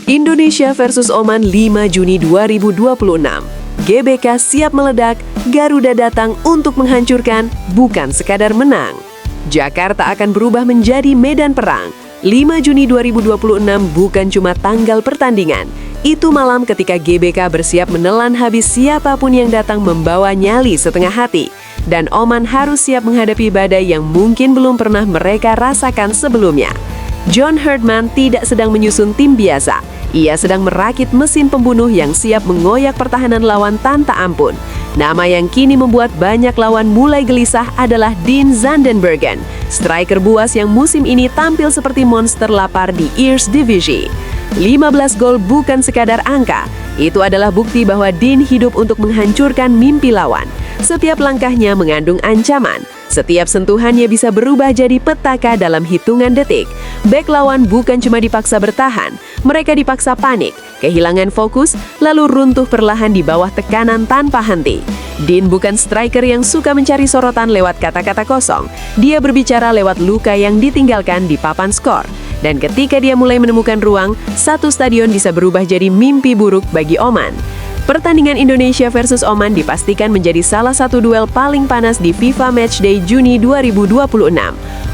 Indonesia versus Oman 5 Juni 2026. GBK siap meledak, Garuda datang untuk menghancurkan, bukan sekadar menang. Jakarta akan berubah menjadi medan perang. 5 Juni 2026 bukan cuma tanggal pertandingan. Itu malam ketika GBK bersiap menelan habis siapapun yang datang membawa nyali setengah hati. Dan Oman harus siap menghadapi badai yang mungkin belum pernah mereka rasakan sebelumnya. John Herdman tidak sedang menyusun tim biasa. Ia sedang merakit mesin pembunuh yang siap mengoyak pertahanan lawan tanpa ampun. Nama yang kini membuat banyak lawan mulai gelisah adalah Dean Zandenbergen, striker buas yang musim ini tampil seperti monster lapar di Eerste Divisie. 15 gol bukan sekadar angka, itu adalah bukti bahwa Dean hidup untuk menghancurkan mimpi lawan. Setiap langkahnya mengandung ancaman. Setiap sentuhannya bisa berubah jadi petaka dalam hitungan detik. Bek lawan bukan cuma dipaksa bertahan, mereka dipaksa panik, kehilangan fokus, lalu runtuh perlahan di bawah tekanan tanpa henti. Dean bukan striker yang suka mencari sorotan lewat kata-kata kosong. Dia berbicara lewat luka yang ditinggalkan di papan skor. Dan ketika dia mulai menemukan ruang, satu stadion bisa berubah jadi mimpi buruk bagi Oman. Pertandingan Indonesia versus Oman dipastikan menjadi salah satu duel paling panas di FIFA Matchday Juni 2026.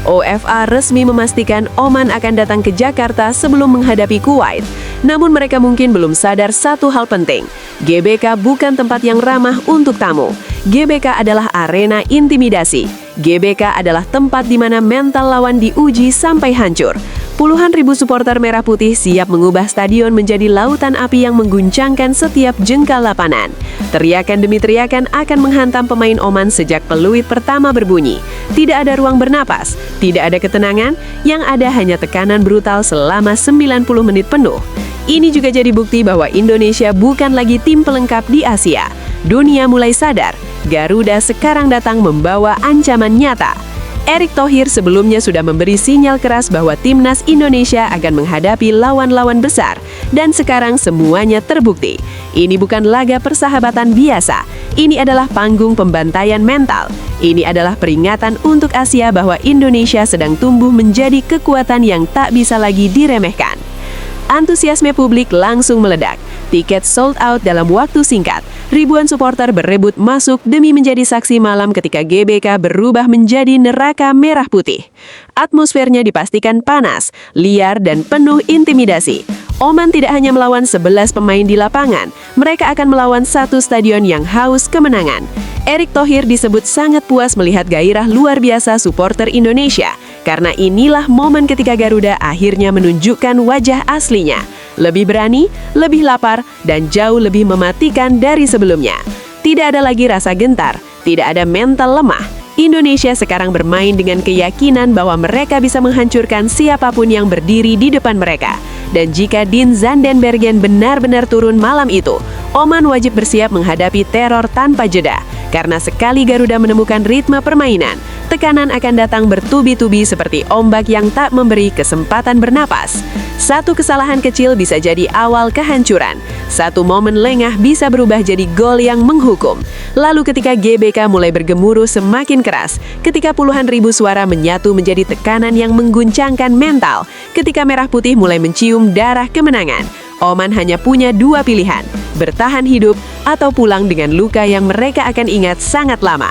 OFA resmi memastikan Oman akan datang ke Jakarta sebelum menghadapi Kuwait. Namun mereka mungkin belum sadar satu hal penting. GBK bukan tempat yang ramah untuk tamu. GBK adalah arena intimidasi. GBK adalah tempat di mana mental lawan diuji sampai hancur. Puluhan ribu supporter merah putih siap mengubah stadion menjadi lautan api yang mengguncangkan setiap jengkal lapangan. Teriakan demi teriakan akan menghantam pemain Oman sejak peluit pertama berbunyi. Tidak ada ruang bernapas, tidak ada ketenangan, yang ada hanya tekanan brutal selama 90 menit penuh. Ini juga jadi bukti bahwa Indonesia bukan lagi tim pelengkap di Asia. Dunia mulai sadar, Garuda sekarang datang membawa ancaman nyata. Erick Thohir sebelumnya sudah memberi sinyal keras bahwa timnas Indonesia akan menghadapi lawan-lawan besar, dan sekarang semuanya terbukti. Ini bukan laga persahabatan biasa, ini adalah panggung pembantaian mental. Ini adalah peringatan untuk Asia bahwa Indonesia sedang tumbuh menjadi kekuatan yang tak bisa lagi diremehkan. Antusiasme publik langsung meledak. Tiket sold out dalam waktu singkat. Ribuan supporter berebut masuk demi menjadi saksi malam ketika GBK berubah menjadi neraka merah putih. Atmosfernya dipastikan panas, liar, dan penuh intimidasi. Oman tidak hanya melawan 11 pemain di lapangan, mereka akan melawan satu stadion yang haus kemenangan. Erick Thohir disebut sangat puas melihat gairah luar biasa supporter Indonesia, karena inilah momen ketika Garuda akhirnya menunjukkan wajah aslinya. Lebih berani, lebih lapar, dan jauh lebih mematikan dari sebelumnya. Tidak ada lagi rasa gentar, tidak ada mental lemah. Indonesia sekarang bermain dengan keyakinan bahwa mereka bisa menghancurkan siapapun yang berdiri di depan mereka. Dan jika Dean Zandenbergen benar-benar turun malam itu, Oman wajib bersiap menghadapi teror tanpa jeda. Karena sekali Garuda menemukan ritme permainan, tekanan akan datang bertubi-tubi seperti ombak yang tak memberi kesempatan bernapas. Satu kesalahan kecil bisa jadi awal kehancuran. Satu momen lengah bisa berubah jadi gol yang menghukum. Lalu ketika GBK mulai bergemuruh semakin keras, ketika puluhan ribu suara menyatu menjadi tekanan yang mengguncangkan mental, ketika Merah Putih mulai mencium darah kemenangan, Oman hanya punya dua pilihan, bertahan hidup atau pulang dengan luka yang mereka akan ingat sangat lama.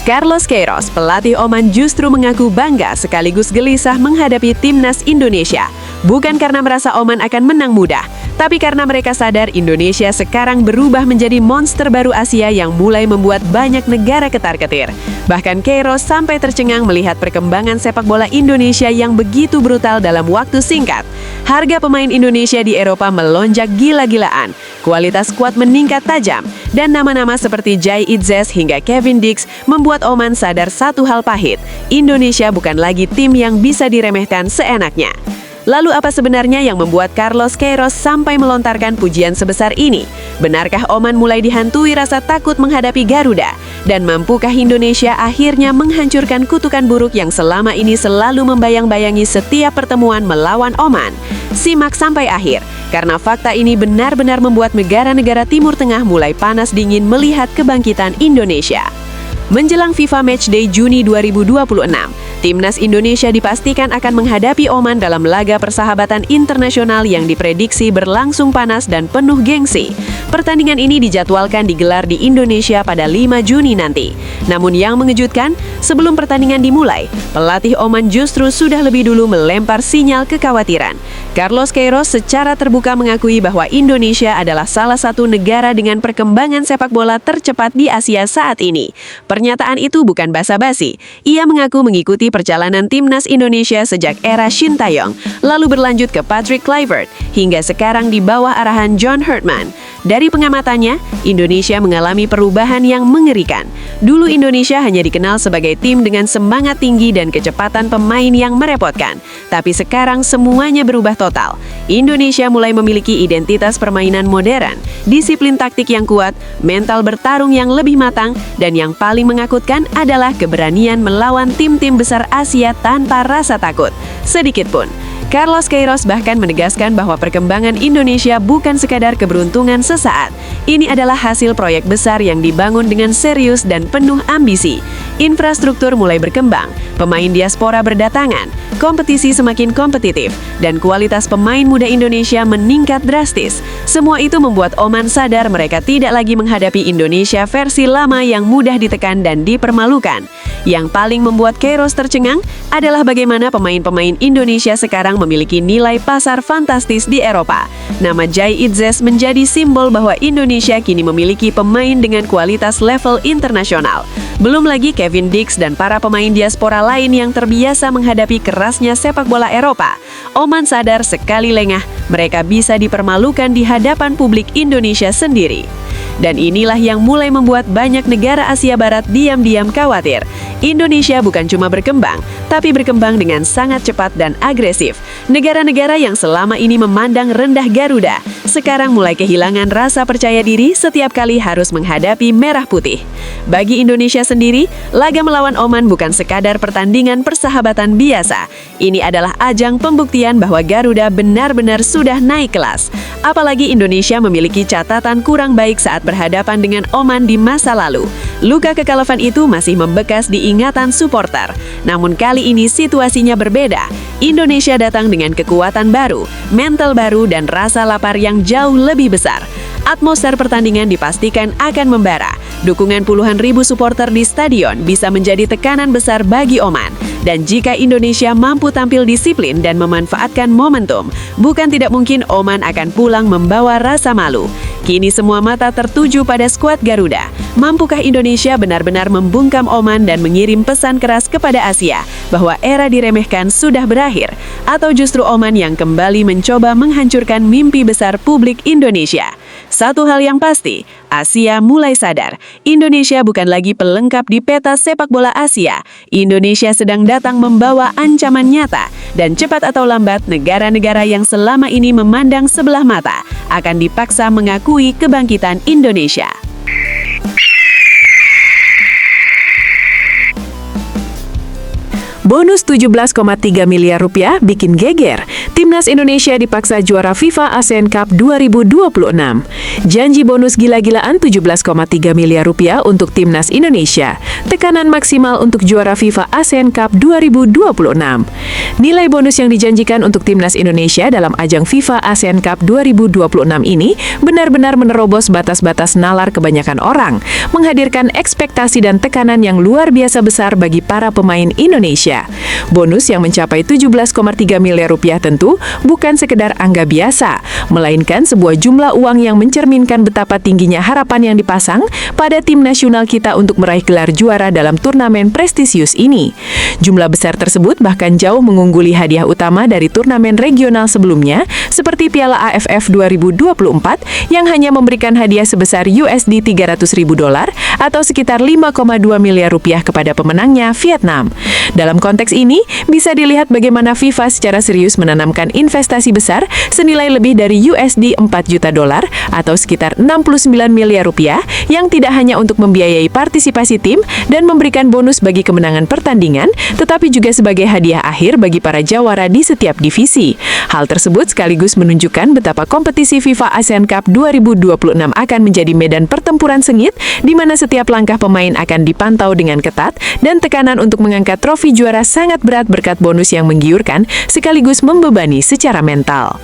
Carlos Queiroz, pelatih Oman, justru mengaku bangga sekaligus gelisah menghadapi timnas Indonesia. Bukan karena merasa Oman akan menang mudah, tapi karena mereka sadar Indonesia sekarang berubah menjadi monster baru Asia yang mulai membuat banyak negara ketar-ketir. Bahkan Queiroz sampai tercengang melihat perkembangan sepak bola Indonesia yang begitu brutal dalam waktu singkat. Harga pemain Indonesia di Eropa melonjak gila-gilaan, kualitas skuad meningkat tajam, dan nama-nama seperti Jai Itzes hingga Kevin Dix membuat Oman sadar satu hal pahit, Indonesia bukan lagi tim yang bisa diremehkan seenaknya. Lalu apa sebenarnya yang membuat Carlos Queiroz sampai melontarkan pujian sebesar ini? Benarkah Oman mulai dihantui rasa takut menghadapi Garuda? Dan mampukah Indonesia akhirnya menghancurkan kutukan buruk yang selama ini selalu membayang-bayangi setiap pertemuan melawan Oman? Simak sampai akhir, karena fakta ini benar-benar membuat negara-negara Timur Tengah mulai panas dingin melihat kebangkitan Indonesia. Menjelang FIFA Matchday Juni 2026, Timnas Indonesia dipastikan akan menghadapi Oman dalam laga persahabatan internasional yang diprediksi berlangsung panas dan penuh gengsi. Pertandingan ini dijadwalkan digelar di Indonesia pada 5 Juni nanti. Namun yang mengejutkan, sebelum pertandingan dimulai, pelatih Oman justru sudah lebih dulu melempar sinyal kekhawatiran. Carlos Queiroz secara terbuka mengakui bahwa Indonesia adalah salah satu negara dengan perkembangan sepak bola tercepat di Asia saat ini. Pernyataan itu bukan basa-basi. Ia mengaku mengikuti perjalanan timnas Indonesia sejak era Shin Tae-yong, lalu berlanjut ke Patrick Kluivert, hingga sekarang di bawah arahan John Herdman. Dari pengamatannya, Indonesia mengalami perubahan yang mengerikan. Dulu Indonesia hanya dikenal sebagai tim dengan semangat tinggi dan kecepatan pemain yang merepotkan. Tapi sekarang semuanya berubah total. Indonesia mulai memiliki identitas permainan modern, disiplin taktik yang kuat, mental bertarung yang lebih matang, dan yang paling menakutkan adalah keberanian melawan tim-tim besar Asia tanpa rasa takut sedikitpun. Carlos Queiroz bahkan menegaskan bahwa perkembangan Indonesia bukan sekadar keberuntungan sesaat. Ini adalah hasil proyek besar yang dibangun dengan serius dan penuh ambisi. Infrastruktur mulai berkembang, pemain diaspora berdatangan, kompetisi semakin kompetitif, dan kualitas pemain muda Indonesia meningkat drastis. Semua itu membuat Oman sadar mereka tidak lagi menghadapi Indonesia versi lama yang mudah ditekan dan dipermalukan. Yang paling membuat Queiroz tercengang adalah bagaimana pemain-pemain Indonesia sekarang memiliki nilai pasar fantastis di Eropa. Nama Jai Itzes menjadi simbol bahwa Indonesia kini memiliki pemain dengan kualitas level internasional. Belum lagi Kevin Dix dan para pemain diaspora lain yang terbiasa menghadapi kerasnya sepak bola Eropa. Oman sadar sekali lengah, mereka bisa dipermalukan di hadapan publik Indonesia sendiri. Dan inilah yang mulai membuat banyak negara Asia Barat diam-diam khawatir. Indonesia bukan cuma berkembang, tapi berkembang dengan sangat cepat dan agresif. Negara-negara yang selama ini memandang rendah Garuda, sekarang mulai kehilangan rasa percaya diri setiap kali harus menghadapi merah putih. Bagi Indonesia sendiri, laga melawan Oman bukan sekadar pertandingan persahabatan biasa. Ini adalah ajang pembuktian bahwa Garuda benar-benar sudah naik kelas. Apalagi Indonesia memiliki catatan kurang baik saat berhadapan dengan Oman di masa lalu. Luka kekalahan itu masih membekas di ingatan supporter. Namun kali ini situasinya berbeda. Indonesia datang dengan kekuatan baru, mental baru, dan rasa lapar yang jauh lebih besar. Atmosfer pertandingan dipastikan akan membara. Dukungan puluhan ribu supporter di stadion bisa menjadi tekanan besar bagi Oman. Dan jika Indonesia mampu tampil disiplin dan memanfaatkan momentum, bukan tidak mungkin Oman akan pulang membawa rasa malu. Kini semua mata tertuju pada skuad Garuda. Mampukah Indonesia benar-benar membungkam Oman dan mengirim pesan keras kepada Asia bahwa era diremehkan sudah berakhir? Atau justru Oman yang kembali mencoba menghancurkan mimpi besar publik Indonesia? Satu hal yang pasti, Asia mulai sadar. Indonesia bukan lagi pelengkap di peta sepak bola Asia. Indonesia sedang datang membawa ancaman nyata. Dan cepat atau lambat, negara-negara yang selama ini memandang sebelah mata akan dipaksa mengakui kebangkitan Indonesia. Bonus 17,3 miliar rupiah bikin geger. Timnas Indonesia dipaksa juara FIFA ASEAN Cup 2026. Janji bonus gila-gilaan 17,3 miliar rupiah untuk Timnas Indonesia. Tekanan maksimal untuk juara FIFA ASEAN Cup 2026. Nilai bonus yang dijanjikan untuk Timnas Indonesia dalam ajang FIFA ASEAN Cup 2026 ini benar-benar menerobos batas-batas nalar kebanyakan orang, menghadirkan ekspektasi dan tekanan yang luar biasa besar bagi para pemain Indonesia. Bonus yang mencapai 17,3 miliar rupiah tentu bukan sekedar angka biasa, melainkan sebuah jumlah uang yang mencerminkan betapa tingginya harapan yang dipasang pada tim nasional kita untuk meraih gelar juara dalam turnamen prestisius ini. Jumlah besar tersebut bahkan jauh mengungguli hadiah utama dari turnamen regional sebelumnya, seperti Piala AFF 2024 yang hanya memberikan hadiah sebesar USD $300.000 atau sekitar 5,2 miliar rupiah kepada pemenangnya, Vietnam. Dalam konteks ini, bisa dilihat bagaimana FIFA secara serius menanamkan menanamkan investasi besar senilai lebih dari USD 4 juta dolar atau sekitar 69 miliar rupiah yang tidak hanya untuk membiayai partisipasi tim dan memberikan bonus bagi kemenangan pertandingan, tetapi juga sebagai hadiah akhir bagi para jawara di setiap divisi. Hal tersebut sekaligus menunjukkan betapa kompetisi FIFA ASEAN Cup 2026 akan menjadi medan pertempuran sengit di mana setiap langkah pemain akan dipantau dengan ketat dan tekanan untuk mengangkat trofi juara sangat berat berkat bonus yang menggiurkan sekaligus membebani secara mental.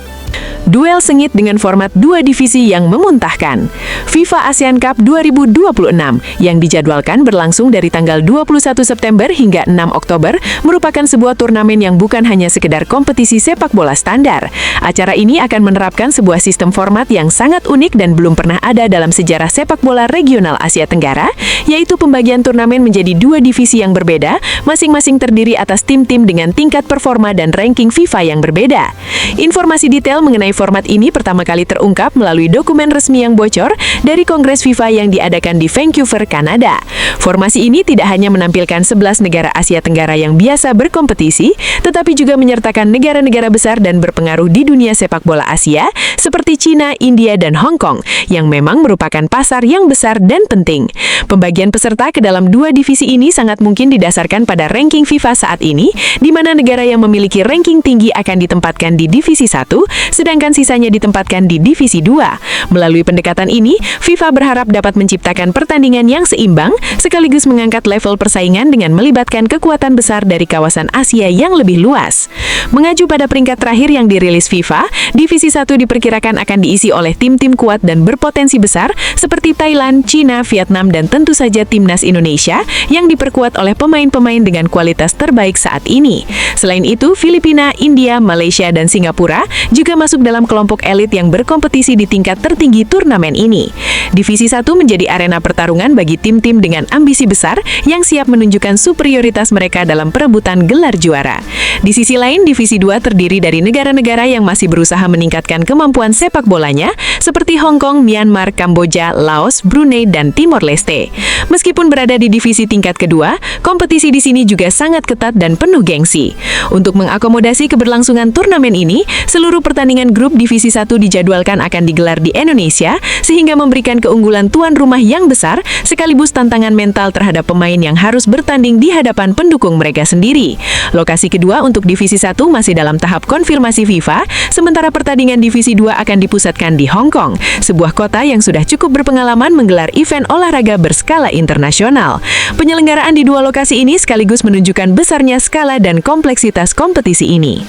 Duel sengit dengan format dua divisi yang memuntahkan. FIFA ASEAN Cup 2026 yang dijadwalkan berlangsung dari tanggal 21 September hingga 6 Oktober merupakan sebuah turnamen yang bukan hanya sekedar kompetisi sepak bola standar. Acara ini akan menerapkan sebuah sistem format yang sangat unik dan belum pernah ada dalam sejarah sepak bola regional Asia Tenggara, yaitu pembagian turnamen menjadi dua divisi yang berbeda, masing-masing terdiri atas tim-tim dengan tingkat performa dan ranking FIFA yang berbeda. Informasi detail mengenai format ini pertama kali terungkap melalui dokumen resmi yang bocor dari Kongres FIFA yang diadakan di Vancouver, Kanada. Formasi ini tidak hanya menampilkan 11 negara Asia Tenggara yang biasa berkompetisi, tetapi juga menyertakan negara-negara besar dan berpengaruh di dunia sepak bola Asia, seperti China, India, dan Hong Kong, yang memang merupakan pasar yang besar dan penting. Pembagian peserta ke dalam dua divisi ini sangat mungkin didasarkan pada ranking FIFA saat ini, di mana negara yang memiliki ranking tinggi akan ditempatkan di divisi 1, sedangkan sisanya ditempatkan di divisi 2. Melalui pendekatan ini, FIFA berharap dapat menciptakan pertandingan yang seimbang, sekaligus mengangkat level persaingan dengan melibatkan kekuatan besar dari kawasan Asia yang lebih luas. Mengacu pada peringkat terakhir yang dirilis FIFA, divisi 1 diperkirakan akan diisi oleh tim-tim kuat dan berpotensi besar seperti Thailand, China, Vietnam, dan tentu saja timnas Indonesia yang diperkuat oleh pemain-pemain dengan kualitas terbaik saat ini. Selain itu, Filipina, India, Malaysia, dan Singapura juga masuk dalam kelompok elit yang berkompetisi di tingkat tertinggi turnamen ini. Divisi 1 menjadi arena pertarungan bagi tim-tim dengan ambisi besar yang siap menunjukkan superioritas mereka dalam perebutan gelar juara. Di sisi lain, divisi 2 terdiri dari negara-negara yang masih berusaha meningkatkan kemampuan sepak bolanya seperti Hong Kong, Myanmar, Kamboja, Laos, Brunei, dan Timor Leste. Meskipun berada di divisi tingkat kedua, kompetisi di sini juga sangat ketat dan penuh gengsi. Untuk mengakomodasi keberlangsungan turnamen ini, seluruh pertandingan grup divisi 1 dijadwalkan akan digelar di Indonesia, sehingga memberikan keunggulan tuan rumah yang besar, sekaligus tantangan mental terhadap pemain yang harus bertanding di hadapan pendukung mereka sendiri. Lokasi kedua untuk divisi 1 masih dalam tahap konfirmasi FIFA, sementara pertandingan divisi 2 akan dipusatkan di Hong Kong, sebuah kota yang sudah cukup berpengalaman menggelar event olahraga berskala internasional. Penyelenggaraan di dua lokasi ini sekaligus menunjukkan besarnya skala dan kompleksitas kompetisi ini.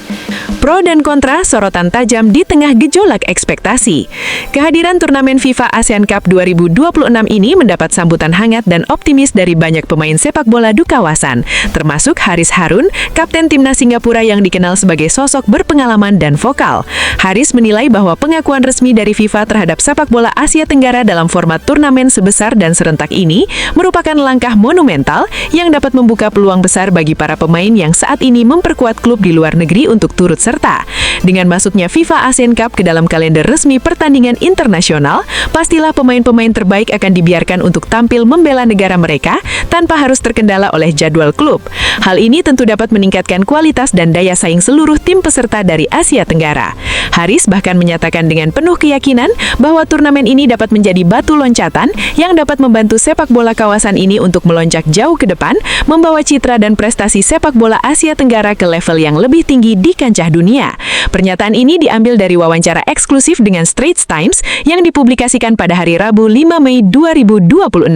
Pro dan kontra sorotan tajam di tengah gejolak ekspektasi. Kehadiran turnamen FIFA ASEAN Cup 2026 ini mendapat sambutan hangat dan optimis dari banyak pemain sepak bola di kawasan, termasuk Haris Harun, kapten timnas Singapura yang dikenal sebagai sosok berpengalaman dan vokal. Haris menilai bahwa pengakuan resmi dari FIFA terhadap sepak bola Asia Tenggara dalam format turnamen sebesar dan serentak ini merupakan langkah monumental yang dapat membuka peluang besar bagi para pemain yang saat ini memperkuat klub di luar negeri untuk turut serta. Dengan masuknya FIFA ASEAN Cup ke dalam kalender resmi pertandingan internasional, pastilah pemain-pemain terbaik akan dibiarkan untuk tampil membela negara mereka tanpa harus terkendala oleh jadwal klub. Hal ini tentu dapat meningkatkan kualitas dan daya saing seluruh tim peserta dari Asia Tenggara. Haris bahkan menyatakan dengan penuh keyakinan bahwa turnamen ini dapat menjadi batu loncatan yang dapat membantu sepak bola kawasan ini untuk melonjak jauh ke depan, membawa citra dan prestasi sepak bola Asia Tenggara ke level yang lebih tinggi di kancah dunia. Pernyataan ini diambil dari wawancara eksklusif dengan Straits Times yang dipublikasikan pada hari Rabu 5 Mei 2026.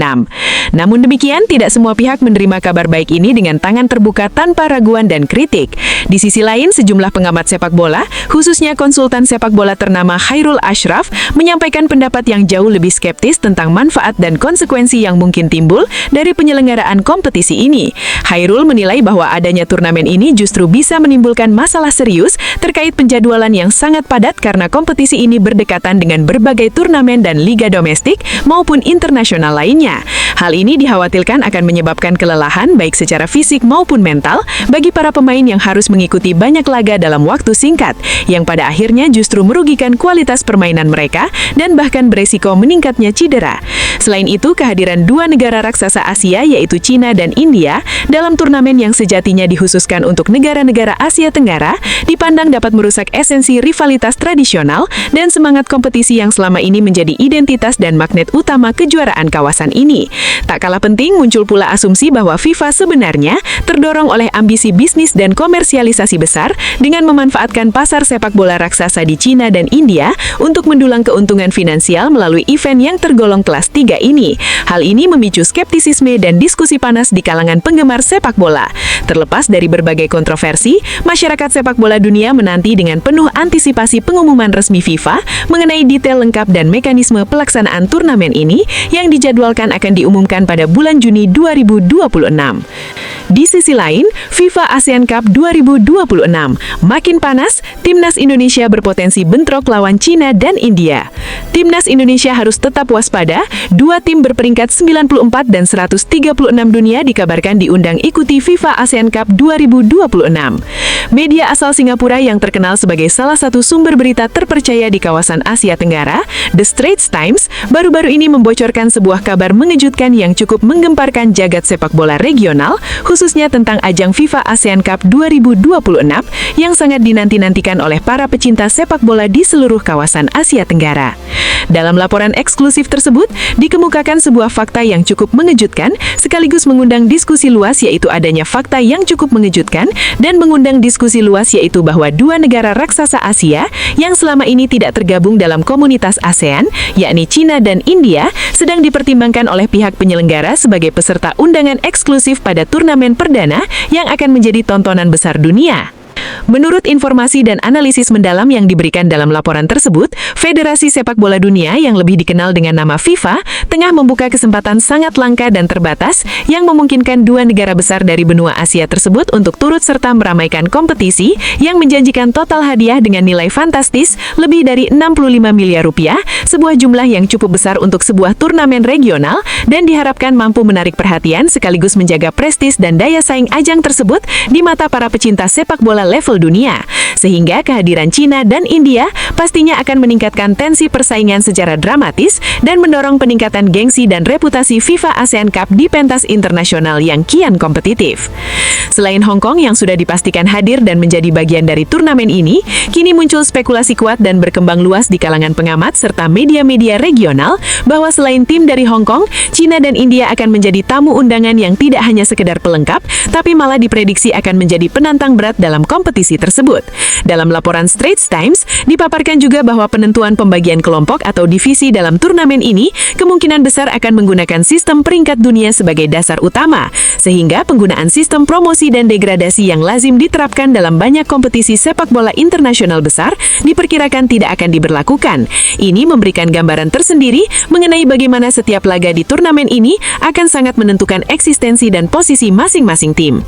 Namun demikian, tidak semua pihak menerima kabar baik ini dengan tangan terbuka tanpa raguan dan kritik. Di sisi lain, sejumlah pengamat sepak bola, khususnya konsultan sepak bola ternama Khairul Ashraf, menyampaikan pendapat yang jauh lebih skeptis tentang manfaat dan konsekuensi yang mungkin timbul dari penyelenggaraan kompetisi ini. Khairul menilai bahwa adanya turnamen ini justru bisa menimbulkan masalah serius terkait penjadwalan yang sangat padat karena kompetisi ini berdekatan dengan berbagai turnamen dan liga domestik maupun internasional lainnya. Hal ini dikhawatirkan akan menyebabkan kelelahan baik secara fisik maupun mental bagi para pemain yang harus mengikuti banyak laga dalam waktu singkat, yang pada akhirnya justru merugikan kualitas permainan mereka dan bahkan beresiko meningkatnya cedera. Selain itu, kehadiran dua negara raksasa Asia yaitu China dan India dalam turnamen yang sejatinya dikhususkan untuk negara-negara Asia Tenggara dipandang dapat merusak esensi rivalitas tradisional dan semangat kompetisi yang selama ini menjadi identitas dan magnet utama kejuaraan kawasan ini. Tak kalah penting, muncul pula asumsi bahwa FIFA sebenarnya terdorong oleh ambisi bisnis dan komersialisasi besar dengan memanfaatkan pasar sepak bola raksasa di China dan India untuk mendulang keuntungan finansial melalui event yang tergolong kelas 3 ini. Hal ini memicu skeptisisme dan diskusi panas di kalangan penggemar sepak bola. Terlepas dari berbagai kontroversi, masyarakat sepak bola dunia menanti dengan penuh antisipasi pengumuman resmi FIFA mengenai detail lengkap dan mekanisme pelaksanaan turnamen ini yang dijadwalkan akan diumumkan pada bulan Juni 2026. Di sisi lain, FIFA ASEAN Cup 2026 makin panas, timnas Indonesia berpotensi bentrok lawan China dan India. Timnas Indonesia harus tetap waspada, dua tim berperingkat 94 dan 136 dunia dikabarkan diundang ikuti FIFA ASEAN Cup 2026. Media asal Singapura yang terkenal sebagai salah satu sumber berita terpercaya di kawasan Asia Tenggara, The Straits Times, baru-baru ini membocorkan sebuah kabar mengejutkan yang cukup menggemparkan jagat sepak bola regional, khususnya tentang ajang FIFA ASEAN Cup 2026 yang sangat dinanti-nantikan oleh para pecinta sepak bola di seluruh kawasan Asia Tenggara. Dalam laporan eksklusif tersebut, dikemukakan sebuah fakta yang cukup mengejutkan, sekaligus mengundang diskusi luas yaitu adanya fakta yang cukup mengejutkan dan mengundang diskusi luas yaitu bahwa dua negara raksasa Asia yang selama ini tidak tergabung dalam komunitas ASEAN, yakni China dan India, sedang dipertimbangkan oleh pihak penyelenggara sebagai peserta undangan eksklusif pada turnamen perdana yang akan menjadi tontonan besar dunia. Menurut informasi dan analisis mendalam yang diberikan dalam laporan tersebut, Federasi Sepak Bola Dunia yang lebih dikenal dengan nama FIFA tengah membuka kesempatan sangat langka dan terbatas yang memungkinkan dua negara besar dari benua Asia tersebut untuk turut serta meramaikan kompetisi yang menjanjikan total hadiah dengan nilai fantastis lebih dari 65 miliar rupiah, sebuah jumlah yang cukup besar untuk sebuah turnamen regional dan diharapkan mampu menarik perhatian sekaligus menjaga prestis dan daya saing ajang tersebut di mata para pecinta sepak bola level dunia. Sehingga kehadiran China dan India pastinya akan meningkatkan tensi persaingan secara dramatis dan mendorong peningkatan gengsi dan reputasi FIFA ASEAN Cup di pentas internasional yang kian kompetitif. Selain Hong Kong yang sudah dipastikan hadir dan menjadi bagian dari turnamen ini, kini muncul spekulasi kuat dan berkembang luas di kalangan pengamat serta media-media regional bahwa selain tim dari Hong Kong, China dan India akan menjadi tamu undangan yang tidak hanya sekedar pelengkap, tapi malah diprediksi akan menjadi penantang berat dalam kompetisi tersebut. Dalam laporan Straits Times, dipaparkan juga bahwa penentuan pembagian kelompok atau divisi dalam turnamen ini kemungkinan besar akan menggunakan sistem peringkat dunia sebagai dasar utama, sehingga penggunaan sistem promosi dan degradasi yang lazim diterapkan dalam banyak kompetisi sepak bola internasional besar diperkirakan tidak akan diberlakukan. Ini memberikan gambaran tersendiri mengenai bagaimana setiap laga di turnamen ini akan sangat menentukan eksistensi dan posisi masing-masing tim.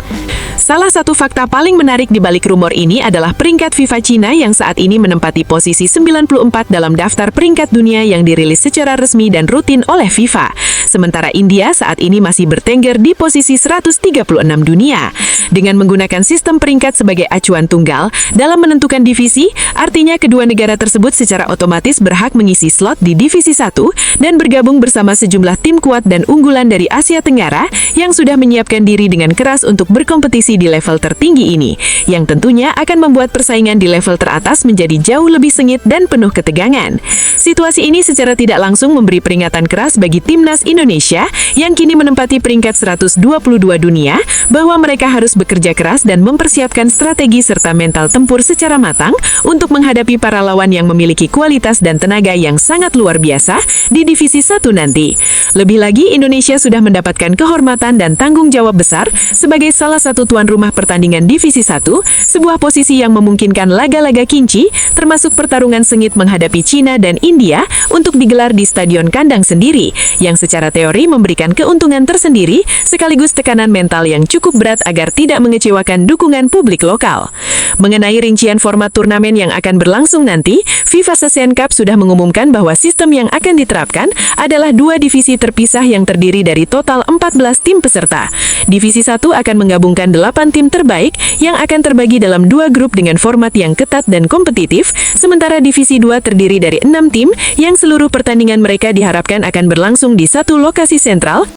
Salah satu fakta paling menarik di balik rumor ini adalah peringkat FIFA China yang saat ini menempati posisi 94 dalam daftar peringkat dunia yang dirilis secara resmi dan rutin oleh FIFA. Sementara India saat ini masih bertengger di posisi 136 dunia. Dengan menggunakan sistem peringkat sebagai acuan tunggal dalam menentukan divisi, artinya kedua negara tersebut secara otomatis berhak mengisi slot di divisi 1 dan bergabung bersama sejumlah tim kuat dan unggulan dari Asia Tenggara yang sudah menyiapkan diri dengan keras untuk berkompetisi di level tertinggi ini, yang tentunya akan membuat persaingan di level teratas menjadi jauh lebih sengit dan penuh ketegangan. Situasi ini secara tidak langsung memberi peringatan keras bagi timnas Indonesia yang kini menempati peringkat 122 dunia bahwa mereka harus bekerja keras dan mempersiapkan strategi serta mental tempur secara matang untuk menghadapi para lawan yang memiliki kualitas dan tenaga yang sangat luar biasa di divisi 1 nanti. Lebih lagi, Indonesia sudah mendapatkan kehormatan dan tanggung jawab besar sebagai salah satu tuan rumah pertandingan divisi 1 sebuah posisi yang memungkinkan laga-laga kinci, termasuk pertarungan sengit menghadapi China dan India, untuk digelar di stadion kandang sendiri, yang secara teori memberikan keuntungan tersendiri, sekaligus tekanan mental yang cukup berat agar tidak mengecewakan dukungan publik lokal. Mengenai rincian format turnamen yang akan berlangsung nanti, FIFA Asian Cup sudah mengumumkan bahwa sistem yang akan diterapkan adalah 2 divisi terpisah yang terdiri dari total 14 tim peserta. Divisi 1 akan menggabungkan 8 tim terbaik yang akan terbagi dalam 2 grup dengan format yang ketat dan kompetitif, sementara divisi 2 terdiri dari 6 tim yang seluruh pertandingan mereka diharapkan akan berlangsung di satu lokasi sentral